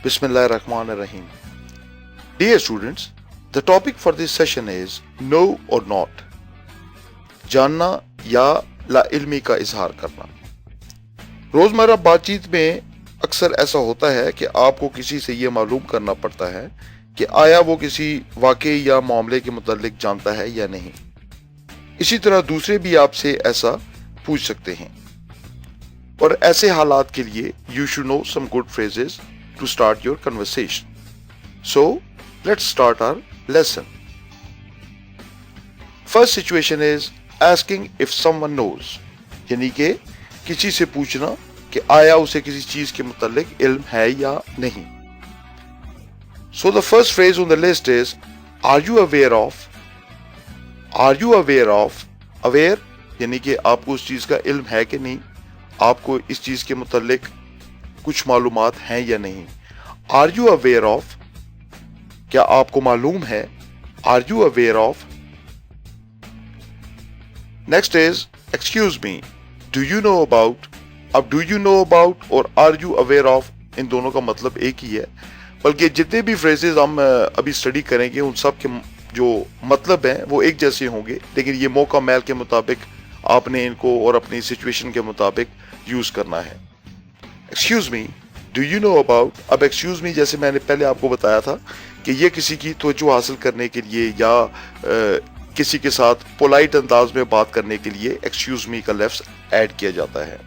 Bismillahirrahmanirrahim. Dear students, the topic for this session is know or not. जानना या ला इल्मी का इजहार करना। रोजमर्रा बातचीत में अक्सर ऐसा होता है कि आपको किसी से ये मालूम करना पड़ता है कि आया वो किसी वाक़े या मामले के मुतालिक जानता है या नहीं। इसी तरह दूसरे भी आपसे ऐसा पूछ सकते हैं, और ऐसे हालात के लिए you should know some good phrases to start your conversation. So, let's start our lesson. First situation is asking if someone knows, यानी कि किसी से पूछना कि आया उसे किसी चीज के मुतालिक इल्म है या नहीं। So the first phrase on the list is are you aware of? Are you aware of? Aware यानी कि आपको उस चीज का इल्म है कि नहीं, आपको इस चीज के मुतालिक कुछ मालूमात हैं या नहीं। Are you aware of? क्या आपको मालूम है? Are you aware of? Next is excuse me, do you know about? अब do you know about और are you aware of इन दोनों का मतलब एक ही है, बल्कि जितने भी फ्रेजेस हम अभी स्टडी करेंगे उन सब के जो मतलब हैं वो एक जैसे होंगे, लेकिन ये मौका मैल के मुताबिक आपने इनको और अपनी सिचुएशन के मुताबिक यूज करना है। Excuse me, do you know about. अब एक्सक्यूज मी जैसे मैंने पहले आपको बताया था कि ये किसी की तवज्जो हासिल करने के लिए या किसी के साथ पोलाइट अंदाज में बात करने के लिए एक्सक्यूज मी का लफ्ज ऐड किया जाता है।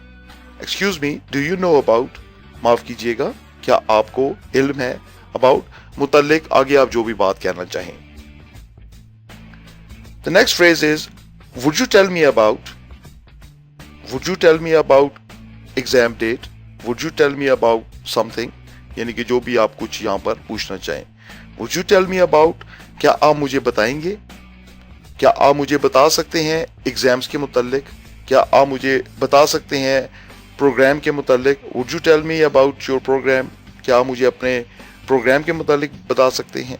Excuse me, do you know about, माफ कीजिएगा, क्या आपको इल्म है, अबाउट मुतल्लिक आगे आप जो भी बात कहना चाहें। The next phrase is would you tell me about. Would you tell me about exam date, would you tell me about something, यानी कि जो भी आप कुछ यहां पर पूछना चाहें। Would you tell me about, क्या आप मुझे बताएंगे, क्या आप मुझे बता सकते हैं एग्जाम्स के मुतालिक, क्या आप मुझे बता सकते हैं प्रोग्राम के मुतालिक। Would you tell me about your programme, क्या आप मुझे अपने प्रोग्राम के मुतालिक बता सकते हैं।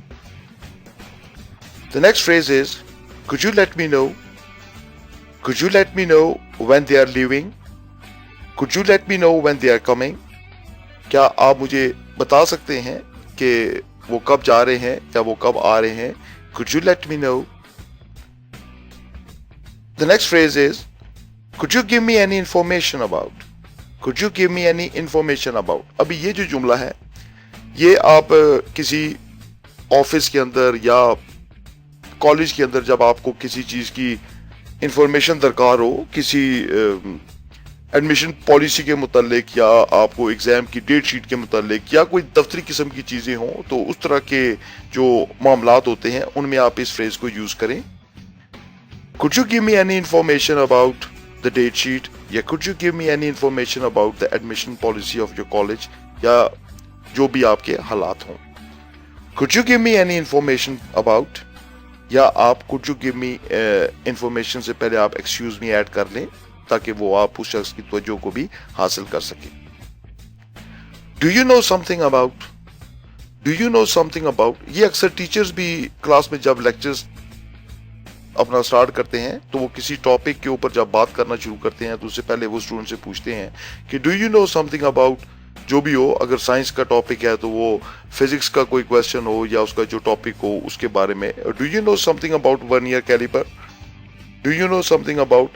The next phrase is could you let me know. Could you let me know when they are leaving, could you let me know when they are coming, क्या आप मुझे बता सकते हैं कि वो कब जा रहे हैं या वो कब आ रहे हैं। Could you let me no. The next phrase is, could you give me any information about? Could you give me any information about? अभी ये जो जुमला है ये आप किसी ऑफिस के अंदर या कॉलेज के अंदर जब आपको किसी चीज की इंफॉर्मेशन दरकार हो, किसी एडमिशन पॉलिसी के मुतालिक या आपको एग्जाम की डेट शीट के मुतालिक या कोई दफ्तरी किस्म की चीजें हों, तो उस तरह के जो मामलात होते हैं उनमें आप इस फ्रेज को यूज करें। Could you give me any information about the date sheet? या could you give me any information about the admission policy of your college? या जो भी आपके हालात हों। Could you give me any information about? या आप could you give me information से पहले आप excuse me ऐड कर लें ताकि वो आप उस शख्स की तवज्जो को भी हासिल कर सकें। Do you know something about? Do you know something about? ये अक्सर टीचर्स भी क्लास में जब लेक्चर्स अपना स्टार्ट करते हैं तो वो किसी टॉपिक के ऊपर जब बात करना शुरू करते हैं तो उससे पहले वो स्टूडेंट से पूछते हैं कि do you know something about, जो भी हो, अगर साइंस का टॉपिक है तो वो फिजिक्स का कोई क्वेश्चन हो या उसका जो टॉपिक हो उसके बारे में। Do you know something about vernier calliper, do you know something about,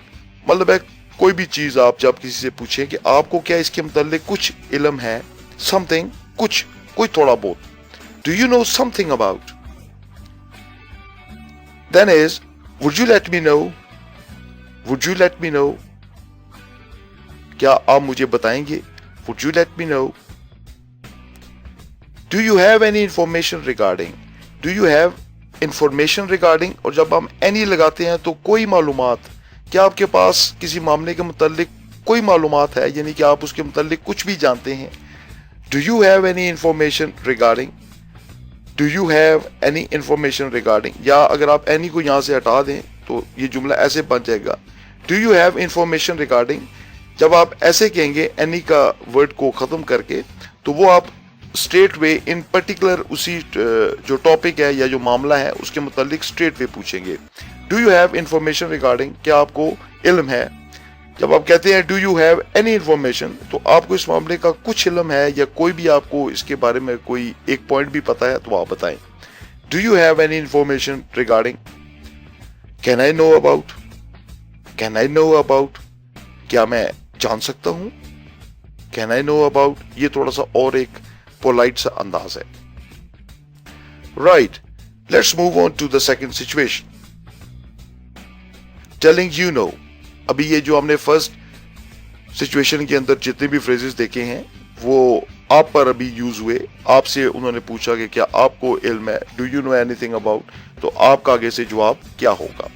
मतलब है कोई भी चीज आप जब किसी से पूछें कि आपको क्या इसके मुतालिक कुछ इल्म है, समथिंग, कुछ, कोई थोड़ा बहुत, do you know something about. Then is Would you let me know? Would you let me know? क्या आप मुझे बताएंगे? Would you let me know? Do you have any information regarding? Do you have information regarding? और जब हम any लगाते हैं तो कोई मालूमात, क्या आपके पास किसी मामले के मुतालिक कोई मालूमात है, यानी कि आप उसके मुतालिक कुछ भी जानते हैं। Do you have any information regarding? Do you have any information regarding? या अगर आप any को यहाँ से हटा दें तो ये जुमला ऐसे बन जाएगा, Do you have information regarding? जब आप ऐसे कहेंगे any का वर्ड को ख़त्म करके तो वो आप स्ट्रेट वे इन पर्टिकुलर उसी जो टॉपिक है या जो मामला है उसके मुतालिक स्ट्रेट वे पूछेंगे। Do you have information regarding? क्या आपको इल्म है जब आप कहते हैं do you have any information, तो आपको इस मामले का कुछ इल्म है या कोई भी आपको इसके बारे में कोई एक पॉइंट भी पता है तो आप बताएं. Do you have any information regarding? Can I know about? Can I know about? क्या मैं जान सकता हूं? Can I know about? ये थोड़ा सा और एक पोलाइट सा अंदाज है. Right, let's move on to the second situation. Telling you know. अभी ये जो हमने फर्स्ट सिचुएशन के अंदर जितने भी फ्रेजेस देखे हैं वो आप पर अभी यूज हुए. आपसे उन्होंने पूछा कि क्या आपको इल्म है, do you know anything about, तो आपका आगे से जवाब क्या होगा.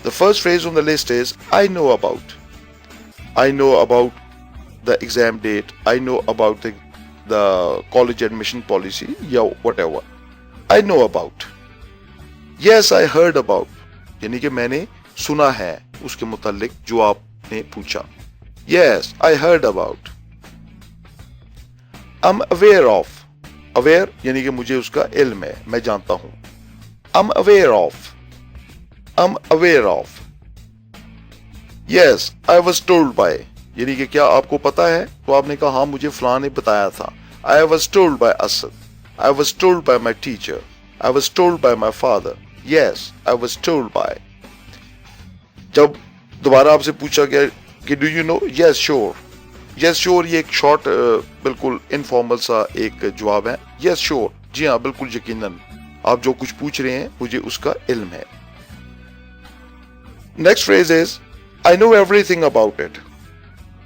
The first phrase on the list is I know about. I know about the exam date, I know about the college admission policy या whatever. I know about. Yes I heard about, यानी कि मैंने सुना है उसके मुतालिक जो आपने पूछा. Yes I heard about. I am aware of. Aware यानी कि मुझे उसका इल्म है, मैं जानता हूं. I am aware of. I am aware of. Yes I was told by, यानी कि क्या आपको पता है, तो आपने कहा हाँ मुझे फलां ने बताया था. I was told by Asad. I was told by my teacher. I was told by my father. Yes I was told by. जब दोबारा आपसे पूछा गया कि do you no, yes sure. Yes sure ये एक शॉर्ट बिल्कुल इनफॉर्मल सा एक जवाब है. यस श्योर, जी हाँ बिल्कुल यकीनन, आप जो कुछ पूछ रहे हैं मुझे उसका इल्म है. Next phrase is I know everything about it,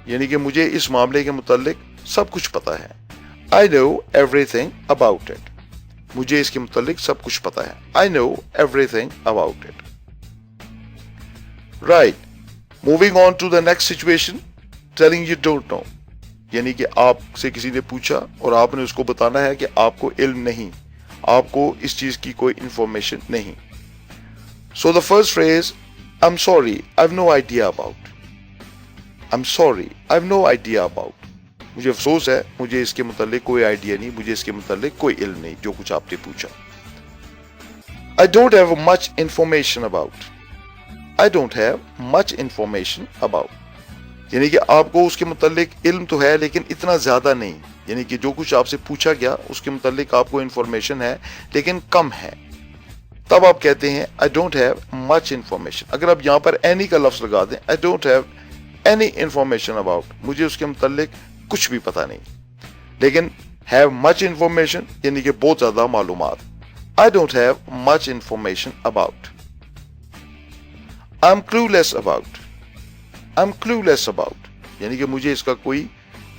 यानी कि मुझे इस मामले के मुतालिक सब कुछ पता है. I know everything about it, मुझे इसके मुतालिक सब कुछ पता है. I know everything about it. Right, moving on to the next situation. Telling you don't know, यानी कि आपसे किसी ने पूछा और आपने उसको बताना है कि आपको इल्म नहीं, आपको इस चीज की कोई इंफॉर्मेशन नहीं. So the first phrase I am sorry I have no idea about. I am sorry I have no idea about, मुझे अफसोस है, मुझे इसके मुतालिक कोई आइडिया नहीं, मुझे इसके मुतालिक कोई इल्म नहीं जो कुछ आपने पूछा. I don't have much information about. I don't have much information about, यानी कि आपको उसके मुतालिक इल्म तो है लेकिन इतना ज्यादा नहीं, यानी कि जो कुछ आपसे पूछा गया उसके मुतालिक आपको इंफॉर्मेशन है लेकिन कम है. तब आप कहते हैं I don't have much information. अगर आप यहां पर एनी का लफ्ज लगा दें, I don't have any information about, मुझे उसके मुतालिक कुछ भी पता नहीं. लेकिन हैव मच इंफॉर्मेशन यानी कि बहुत ज्यादा मालूमात. I don't have much information about. I am clueless about. I am clueless about, यानी कि मुझे इसका कोई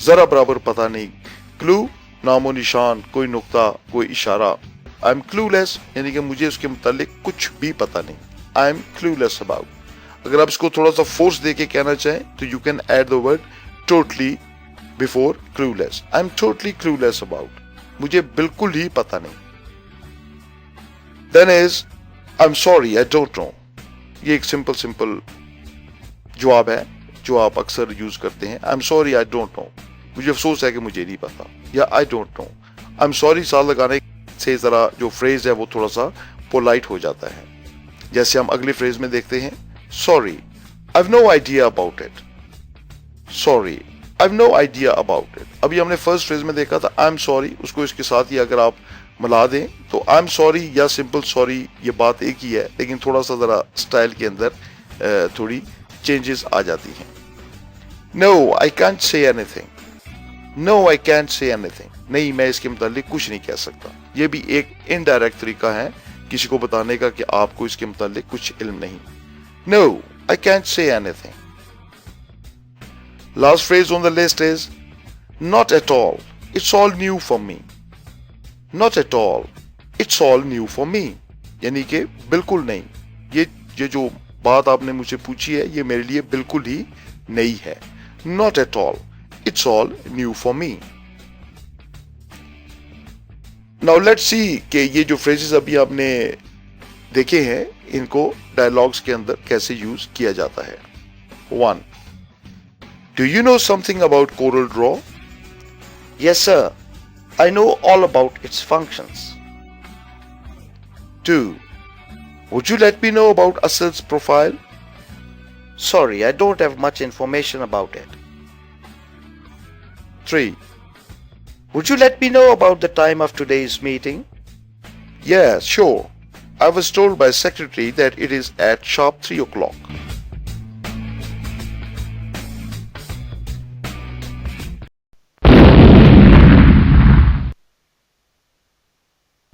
जरा बराबर पता नहीं. क्लू नामो निशान, कोई नुक्ता, कोई इशारा. आई एम क्लूलेस यानी कि मुझे उसके मुतालिक कुछ भी पता नहीं. I am clueless about. अगर आप इसको थोड़ा सा फोर्स देके कहना चाहें तो you can add the word totally before clueless. I am totally clueless about, मुझे बिल्कुल ही पता नहीं. Then is I am sorry I don't know. ये एक सिंपल जवाब है जो आप अक्सर यूज करते हैं. आई am sorry I don't no, मुझे अफसोस है कि मुझे नहीं पता, या आई don't no. I am sorry साथ लगाने से जरा जो फ्रेज है वो थोड़ा सा पोलाइट हो जाता है. जैसे हम अगले फ्रेज में देखते हैं, sorry I have no idea about it. Sorry I have no idea about it. अभी हमने फर्स्ट फ्रेज में देखा था आई एम सॉरी, उसको इसके साथ ही अगर आप मिला दें तो आई एम सॉरी या सिंपल सॉरी ये बात एक ही है, लेकिन थोड़ा सा जरा स्टाइल के अंदर थोड़ी चेंजेस आ जाती हैं. No I can't say anything. No I can't say anything, नहीं मैं इसके मुतालिक कुछ नहीं कह सकता. ये भी एक इनडायरेक्ट तरीका है किसी को बताने का कि आपको इसके मुतालिक कुछ इल्म नहीं. No I can't say anything. Last phrase on the list is not at all, it's all new for me. Not at all, it's all new for me, यानी कि बिल्कुल नहीं, ये जो बात आपने मुझसे पूछी है ये मेरे लिए बिल्कुल ही नई है. Not at all, it's all new for me. Now let's see कि ये जो फ्रेजेस अभी आपने देखे हैं इनको डायलॉग्स के अंदर कैसे यूज किया जाता है. 1. Do you know something about Corel Draw? Yes, sir. I know all about its functions. 2. Would you let me know about Asad's profile? Sorry, I don't have much information about it. 3. Would you let me know about the time of today's meeting? Yeah, sure. I was told by secretary that it is at sharp 3 o'clock.